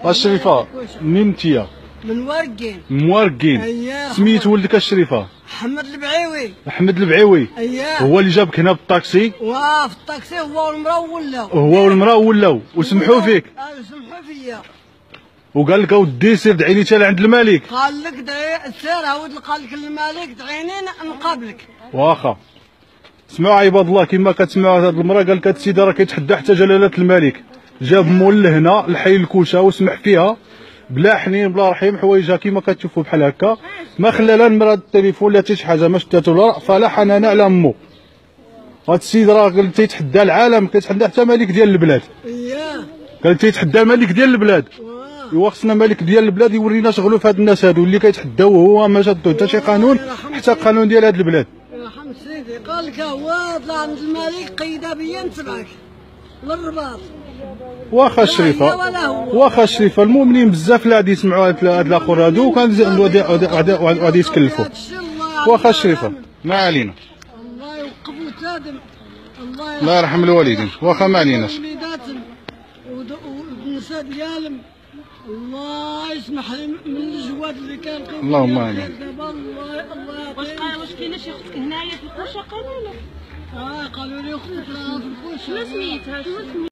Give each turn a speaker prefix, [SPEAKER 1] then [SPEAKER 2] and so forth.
[SPEAKER 1] الشريفه منين انتيا؟
[SPEAKER 2] من ورقين.
[SPEAKER 1] مورقين.
[SPEAKER 2] اييه.
[SPEAKER 1] سميت ولدك الشريفه؟
[SPEAKER 2] محمد البعيوي.
[SPEAKER 1] احمد البعيوي.
[SPEAKER 2] اييه.
[SPEAKER 1] هو اللي جابك هنا بالطاكسي؟
[SPEAKER 2] واه في الطاكسي هو والمراه ولاو.
[SPEAKER 1] هو والمراه ولاو وسمحوا فيك؟
[SPEAKER 2] سمحوا فيا.
[SPEAKER 1] وقال لك اودي سير دعيني حتى لعند الملك.
[SPEAKER 2] قال لك سير عاود قال لك الملك دعيني نقابلك.
[SPEAKER 1] واخا. سمعوا عباد الله كما كتسمعوا هذه المراه، قال لك هذا السيد راه كيتحدى حتى جلاله الملك، جاب مول لهنا لحي الكوشه وسمح فيها بلا حنين بلا رحيم، حوايجها كما كتشوفوا بحال هكا، ما خلى لا نمر هذا التليفون لا حتى شي حاجه، ما شداتو لا فلا حنان على امه. هذا السيد راه قال تيتحدى العالم، كيتحدى حتى ملك ديال البلاد.
[SPEAKER 2] اييه.
[SPEAKER 1] قال تيتحدى الملك ديال البلاد. ايوا خصنا ملك ديال البلاد يورينا شغلو في هاد الناس هادو اللي كيتحداو وهو ما شادو حتى شي قانون، حتى القانون ديال هاد البلاد.
[SPEAKER 2] يرحم سيدي قال لك هو طلع عند الملك قيد بيا نتبعك للرباط.
[SPEAKER 1] واخا الشريفه واخا الشريفه المؤمنين بزاف لا غادي يسمعوا هاد الاخر هادو وكان غادي يتكلفوا. واخا الشريفه ما علينا.
[SPEAKER 2] الله يوقف الكادم.
[SPEAKER 1] الله يرحم الوالدين. واخا ما عليناش.
[SPEAKER 2] والنساء ديالهم الله يسمح لي من الجواد اللي كان.
[SPEAKER 1] اللهم امين.
[SPEAKER 3] واش كاينه شي اختك هنايا في الكوشه؟ قالوا لك.
[SPEAKER 2] قالوا لي اختك راها في الكوشه.
[SPEAKER 3] شنو سميتها؟